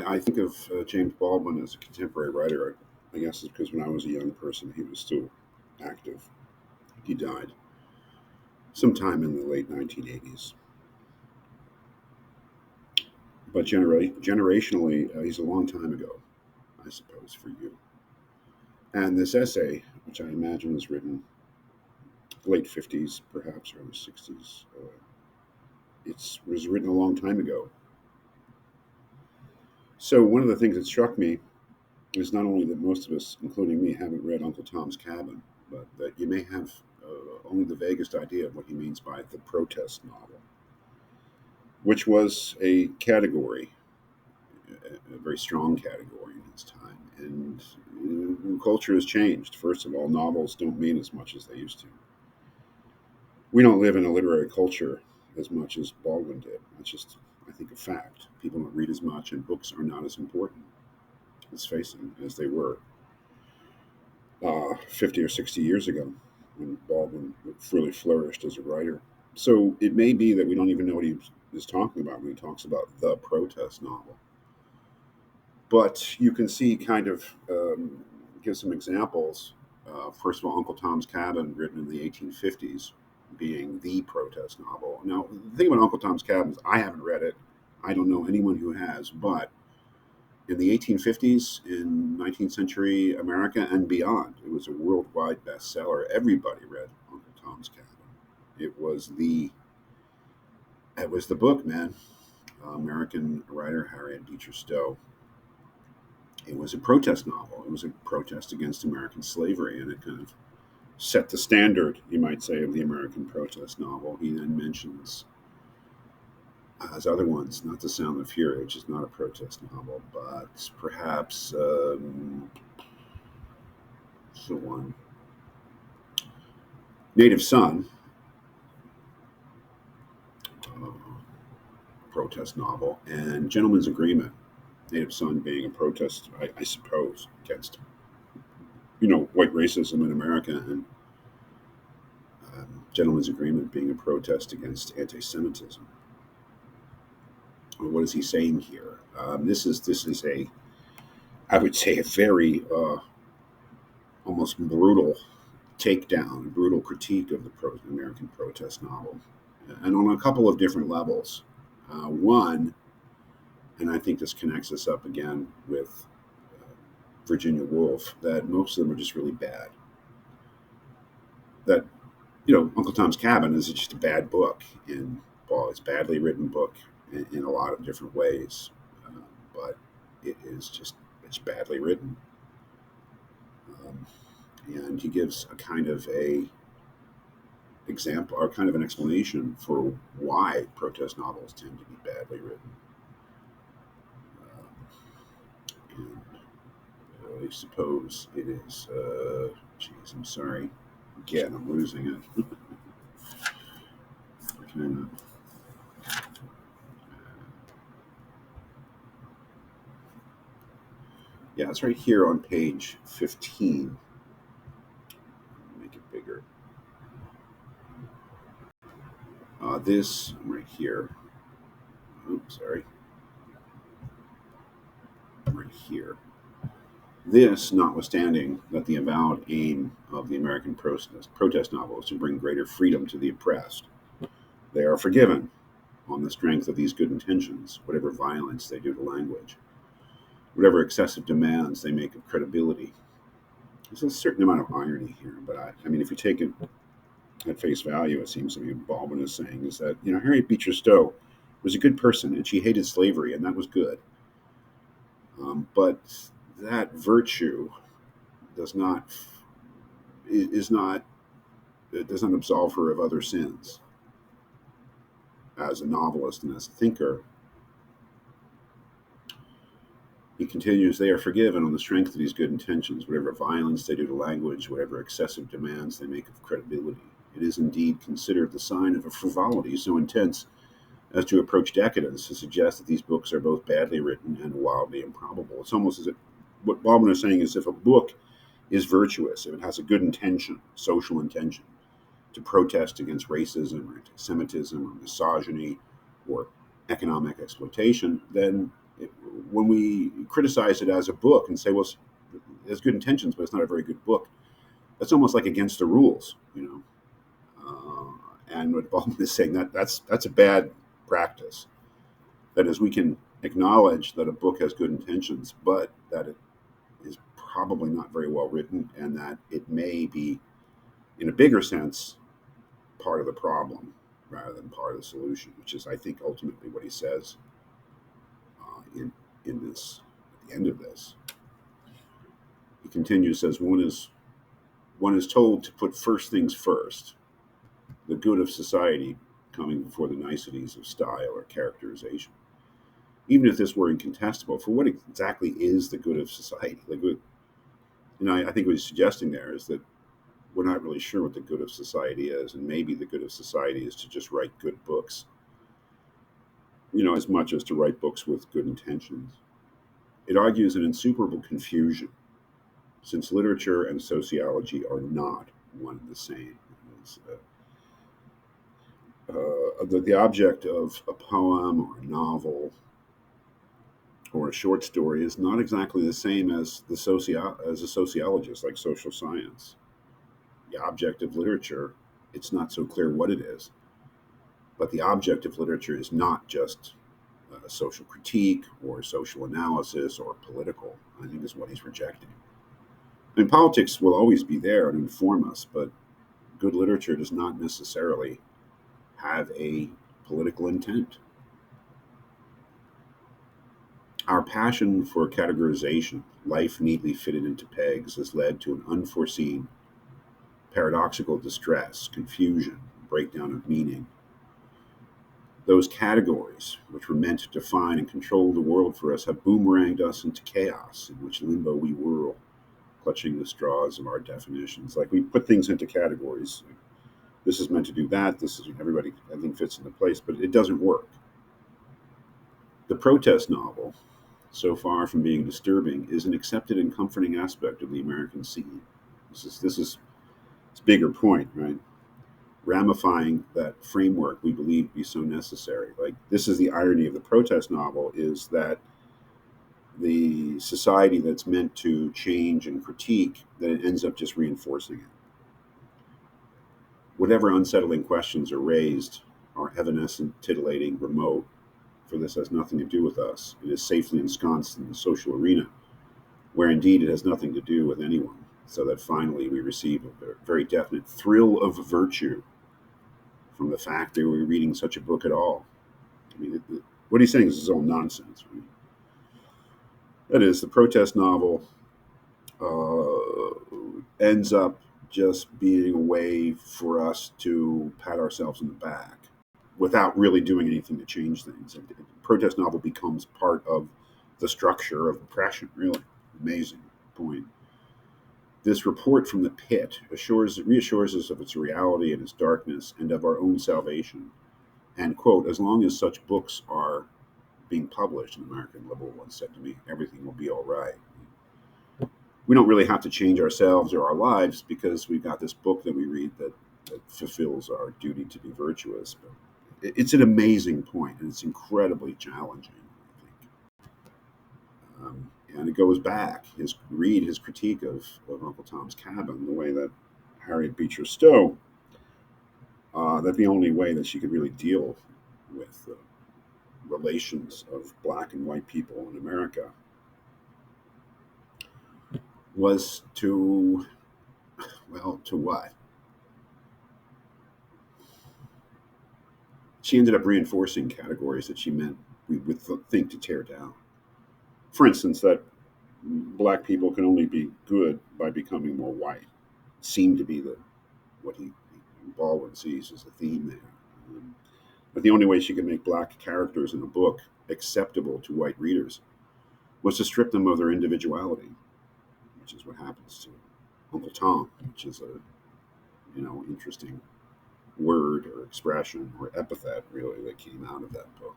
I think of James Baldwin as a contemporary writer. I guess it's because when I was a young person, he was still active. He died sometime in the late 1980s. But generationally, he's a long time ago, I suppose, for you. And this essay, which I imagine was written late 50s, perhaps early 60s, it was written a long time ago. So one of the things that struck me is not only that most of us, including me, haven't read Uncle Tom's Cabin, but that you may have only the vaguest idea of what he means by the protest novel, which was a category, a very strong category in his time. And culture has changed. First of all, novels don't mean as much as they used to. We don't live in a literary culture as much as Baldwin did. That's just, I think, a fact. People don't read as much, and books are not as important, let's face it, as they were 50 or 60 years ago when Baldwin really flourished as a writer. So it may be that we don't even know what he is talking about when he talks about the protest novel. But you can see kind of, give some examples. First of all, Uncle Tom's Cabin, written in the 1850s, being the protest novel. Now, the thing about Uncle Tom's Cabin is I haven't read it. I don't know anyone who has, but in the 1850s, in 19th century America and beyond, it was a worldwide bestseller. Everybody read Uncle Tom's Cabin. It was the book, man. American writer Harriet Beecher Stowe. It was a protest novel. It was a protest against American slavery, and it kind of set the standard, you might say, of the American protest novel. He then mentions as other ones, not The Sound of Fury, which is not a protest novel, but perhaps the one, Native Son, uh, protest novel, and Gentleman's Agreement. Native Son being a protest, I suppose, against white racism in America, and Gentleman's Agreement being a protest against anti-Semitism. What is he saying here? This is I would say a very almost brutal takedown, a brutal critique of the American protest novel, and on a couple of different levels. One, and I think this connects us up again with Virginia Woolf, that most of them are just really bad. That Uncle Tom's Cabin is just a bad book it's a badly written book in a lot of different ways, but it's badly written. Um, and he gives a kind of a example or kind of an explanation for why protest novels tend to be badly written. And I suppose it is. Geez, I'm sorry. Again, I'm losing it. Kind of. Yeah, it's right here on page 15. Make it bigger. This right here. Oops, sorry. Right here. This, notwithstanding that the avowed aim of the American protest novel is to bring greater freedom to the oppressed, they are forgiven on the strength of these good intentions, whatever violence they do to language, whatever excessive demands they make of credibility. There's a certain amount of irony here, but I mean, if you take it at face value, it seems to me what Baldwin is saying is that, Harriet Beecher Stowe was a good person and she hated slavery, and that was good. But that virtue does not is not it does not absolve her of other sins. As a novelist and as a thinker, he continues, they are forgiven on the strength of these good intentions, whatever violence they do to language, whatever excessive demands they make of credibility. It is indeed considered the sign of a frivolity so intense as to approach decadence to suggest that these books are both badly written and wildly improbable. It's almost as if what Baldwin is saying is if a book is virtuous, if it has a good intention, social intention, to protest against racism or anti-Semitism or misogyny or economic exploitation, then it, when we criticize it as a book and say, well, it has good intentions, but it's not a very good book, that's almost like against the rules, you know. And what Baldwin is saying, that's a bad practice. That is, we can acknowledge that a book has good intentions, but that it is probably not very well written, and that it may be, in a bigger sense, part of the problem rather than part of the solution, which is, I think, ultimately what he says in this, at the end of this. He continues, says, one is told to put first things first, the good of society coming before the niceties of style or characterization. Even if this were incontestable, for what exactly is the good of society? The good, I think what he's suggesting there is that we're not really sure what the good of society is, and maybe the good of society is to just write good books, as much as to write books with good intentions. It argues an insuperable confusion, since literature and sociology are not one and the same. The object of a poem or a novel or a short story is not exactly the same as as a sociologist, like social science. The object of literature, it's not so clear what it is, but the object of literature is not just social critique or social analysis or political, I think, is what he's rejecting. I mean, politics will always be there and inform us, but good literature does not necessarily have a political intent. Our passion for categorization, life neatly fitted into pegs, has led to an unforeseen paradoxical distress, confusion, breakdown of meaning. Those categories, which were meant to define and control the world for us, have boomeranged us into chaos, in which limbo we whirl, clutching the straws of our definitions. Like, we put things into categories. This is meant to do that. This is, everybody, everything fits into place, but it doesn't work. The protest novel, so far from being disturbing, is an accepted and comforting aspect of the American scene. This is its bigger point, right? Ramifying that framework we believe to be so necessary. Like, this is the irony of the protest novel, is that the society that's meant to change and critique, that it ends up just reinforcing it. Whatever unsettling questions are raised are evanescent, titillating, remote, for this has nothing to do with us. It is safely ensconced in the social arena, where indeed it has nothing to do with anyone, so that finally we receive a very definite thrill of virtue from the fact that we're reading such a book at all. I mean, what he's saying is all nonsense. Right? That is, the protest novel ends up just being a way for us to pat ourselves on the back without really doing anything to change things. The protest novel becomes part of the structure of oppression, really. Amazing point. This report from the pit reassures us of its reality and its darkness and of our own salvation. And, quote, as long as such books are being published, an American liberal once said to me, everything will be all right. We don't really have to change ourselves or our lives because we've got this book that we read that fulfills our duty to be virtuous. But it's an amazing point, and it's incredibly challenging, I think. And it goes back, his critique of Uncle Tom's Cabin, the way that Harriet Beecher Stowe, that the only way that she could really deal with relations of black and white people in America was to what? She ended up reinforcing categories that she meant we would think to tear down. For instance, that black people can only be good by becoming more white. Seemed to be what Baldwin sees as a theme there. But the only way she could make black characters in a book acceptable to white readers was to strip them of their individuality, which is what happens to Uncle Tom, which is a interesting word or expression or epithet, really, that came out of that book.